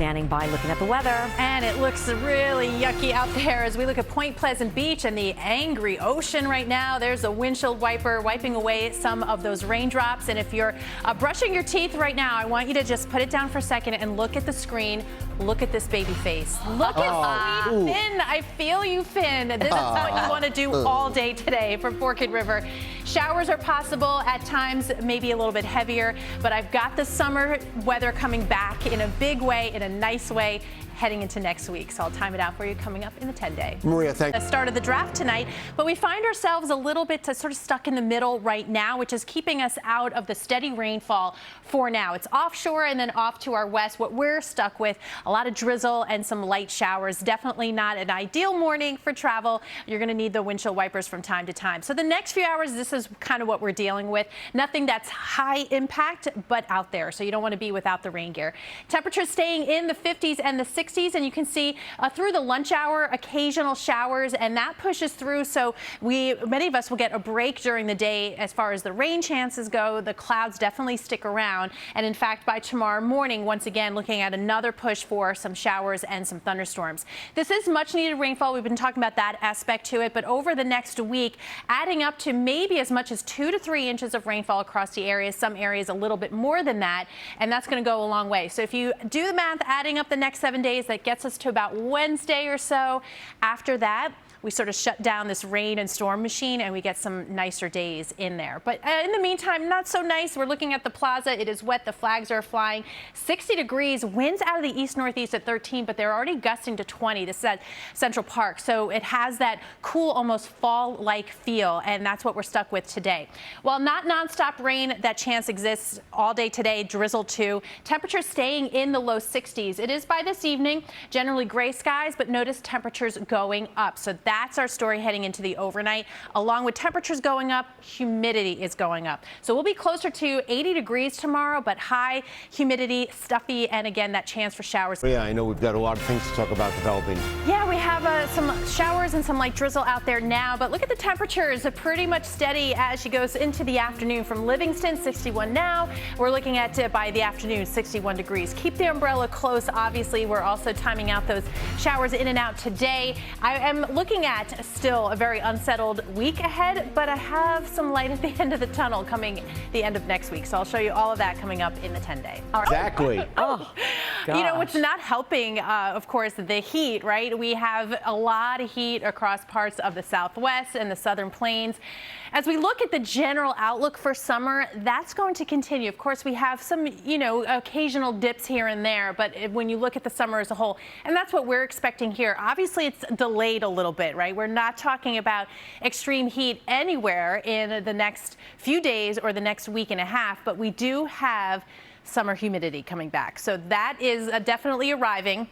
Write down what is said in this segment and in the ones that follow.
standing by looking at the weather. And it looks really yucky out there as we look at Point Pleasant Beach and the angry ocean right now. There's a windshield wiper wiping away some of those raindrops. And if you're brushing your teeth right now, I want you to just put it down for a second and look at the screen. Look at this baby face. Look at sweet Finn. I feel you, Finn. This is what you want to do all day today from Forked River. Showers are possible at times, maybe a little bit heavier, but I've got the summer weather coming back in a big way, in a nice way, heading into next week. So I'll time it out for you coming up in the 10-day. Maria, thank you. The start of the draft tonight, but we find ourselves a little bit sort of stuck in the middle right now, which is keeping us out of the steady rainfall for now. It's offshore and then off to our west. What we're stuck with, a lot of drizzle and some light showers. Definitely not an ideal morning for travel. You're going to need the windshield wipers from time to time. So the next few hours, this is kind of what we're dealing with. Nothing that's high impact, but out there. So you don't want to be without the rain gear. Temperatures staying in the 50s and the 60s. And you can see through the lunch hour, occasional showers, and that pushes through. So many of us will get a break during the day as far as the rain chances go. The clouds definitely stick around. And in fact, by tomorrow morning, once again, looking at another push for some showers and some thunderstorms. This is much needed rainfall. We've been talking about that aspect to it. But over the next week, adding up to maybe as much as 2 to 3 inches of rainfall across the area. Some areas a little bit more than that. And that's going to go a long way. So if you do the math, adding up the next 7 days, that gets us to about Wednesday or so. After that, we sort of shut down this rain and storm machine and we get some nicer days in there. But in the meantime, not so nice. We're looking at the plaza. It is wet. The flags are flying. 60 degrees. Winds out of the east-northeast at 13, but they're already gusting to 20. This is at Central Park. So it has that cool, almost fall-like feel, and that's what we're stuck with today. While not nonstop rain, that chance exists all day today. Drizzle too. Temperatures staying in the low 60s. It is by this evening. Generally gray skies, but notice temperatures going up. So that's our story heading into the overnight. Along with temperatures going up, humidity is going up. So we'll be closer to 80 degrees tomorrow, but high humidity, stuffy, and again, that chance for showers. Yeah, I know we've got a lot of things to talk about developing. Yeah, we have some showers and some light drizzle out there now, but look at the temperatures. They're pretty much steady as she goes into the afternoon. From Livingston, 61 now. We're looking at by the afternoon, 61 degrees. Keep the umbrella close. Obviously, we're also timing out those showers in and out today. I am looking at still a very unsettled week ahead, but I have some light at the end of the tunnel coming the end of next week. So I'll show you all of that coming up in the 10-day. Exactly. Oh, gosh. You know, what's not helping, of course, the heat, right? We have a lot of heat across parts of the Southwest and the Southern Plains. As we look at the general outlook for summer, that's going to continue. Of course, we have some, occasional dips here and there, but when you look at the summer as a whole, and that's what we're expecting here. Obviously, it's delayed a little bit, right? We're not talking about extreme heat anywhere in the next few days or the next week and a half, but we do have summer humidity coming back. So that is definitely arriving.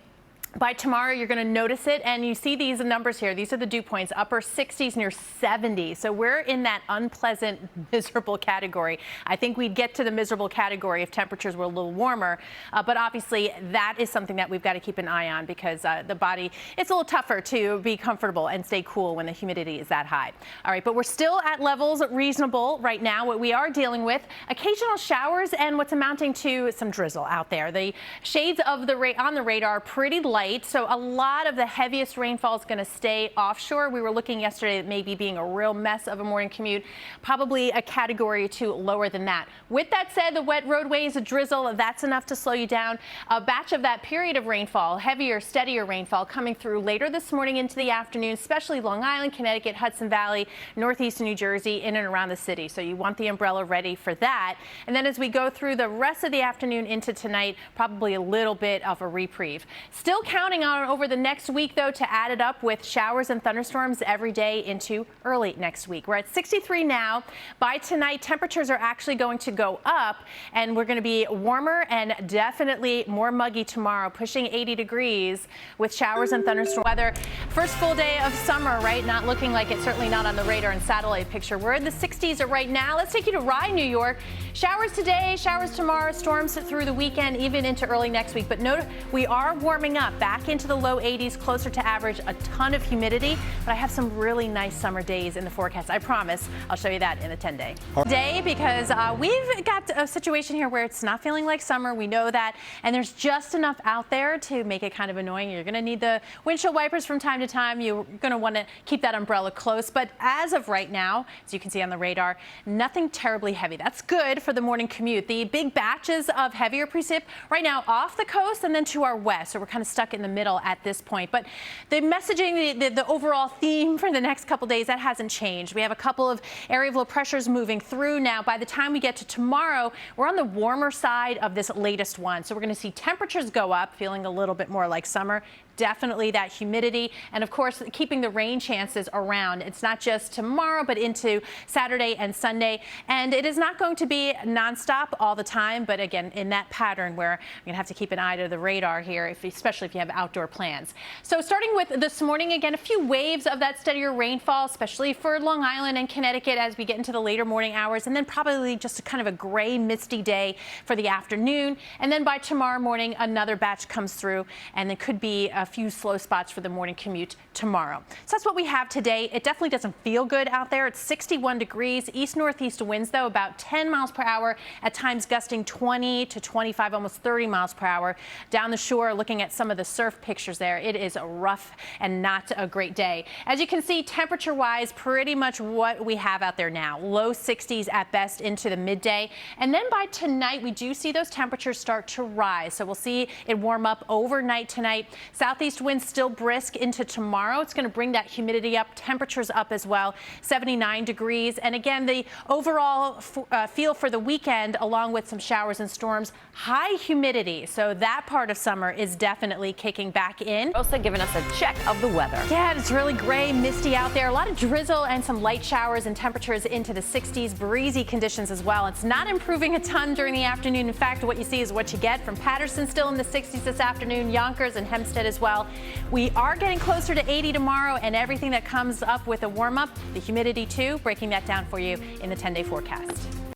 By tomorrow, you're going to notice it, and you see these numbers here. These are the dew points, upper 60s, near 70. So we're in that unpleasant, miserable category. I think we'd get to the miserable category if temperatures were a little warmer, but obviously that is something that we've got to keep an eye on because the body, it's a little tougher to be comfortable and stay cool when the humidity is that high. All right, but we're still at levels reasonable right now. What we are dealing with, occasional showers and what's amounting to some drizzle out there. The shades of on the radar are pretty light. So a lot of the heaviest rainfall is going to stay offshore. We were looking yesterday at maybe being a real mess of a morning commute, probably a category 2 lower than that. With that said, the wet roadways, a drizzle, that's enough to slow you down. A batch of that period of rainfall, heavier, steadier rainfall coming through later this morning into the afternoon, especially Long Island, Connecticut, Hudson Valley, northeastern New Jersey, in and around the city. So you want the umbrella ready for that. And then as we go through the rest of the afternoon into tonight, probably a little bit of a reprieve. Still counting on over the next week, though, to add it up with showers and thunderstorms every day into early next week. We're at 63 now. By tonight, temperatures are actually going to go up, and we're going to be warmer and definitely more muggy tomorrow, pushing 80 degrees with showers and thunderstorm weather. First full day of summer, right? Not looking like it, certainly not on the radar and satellite picture. We're in the 60s right now. Let's take you to Rye, New York. Showers today, showers tomorrow, storms through the weekend, even into early next week. But note, we are warming up. back into the low 80s, closer to average, a ton of humidity, but I have some really nice summer days in the forecast. I promise. I'll show you that in the 10-day. Day, because we've got a situation here where it's not feeling like summer. We know that, and there's just enough out there to make it kind of annoying. You're going to need the windshield wipers from time to time. You're going to want to keep that umbrella close, but as of right now, as you can see on the radar, nothing terribly heavy. That's good for the morning commute. The big batches of heavier precip right now off the coast and then to our west, so we're kind of stuck in the middle at this point. But the messaging, the overall theme for the next couple days, that hasn't changed. We have a couple of area of low pressures moving through now. By the time we get to tomorrow, we're on the warmer side of this latest one, so we're going to see temperatures go up, feeling a little bit more like summer. Definitely that humidity, and of course keeping the rain chances around. It's not just tomorrow but into Saturday and Sunday, and it is not going to be nonstop all the time, but again in that pattern where I'm going to have to keep an eye to the radar here, especially if you have outdoor plans. So starting with this morning, again, a few waves of that steadier rainfall, especially for Long Island and Connecticut as we get into the later morning hours, and then probably just a kind of a gray, misty day for the afternoon, and then by tomorrow morning another batch comes through, and there could be a few slow spots for the morning commute tomorrow. So that's what we have today. It definitely doesn't feel good out there. It's 61 degrees. East-northeast winds, though, about 10 miles per hour, at times gusting 20 to 25, almost 30 miles per hour. Down the shore, looking at some of the surf pictures there, it is a rough and not a great day. As you can see, temperature-wise, pretty much what we have out there now. Low 60s at best into the midday. And then by tonight, we do see those temperatures start to rise. So we'll see it warm up overnight tonight. Southeast winds still brisk into tomorrow. It's going to bring that humidity up, temperatures up as well, 79 degrees. And again, the overall feel for the weekend, along with some showers and storms, high humidity. So that part of summer is definitely kicking back in. LaRosa giving us a check of the weather. Yeah, it's really gray, misty out there. A lot of drizzle and some light showers, and temperatures into the 60s, breezy conditions as well. It's not improving a ton during the afternoon. In fact, what you see is what you get. From Patterson still in the 60s this afternoon, Yonkers and Hempstead as well. We are getting closer to 80 tomorrow, and everything that comes up with a warm up, the humidity too, breaking that down for you in the 10-day forecast.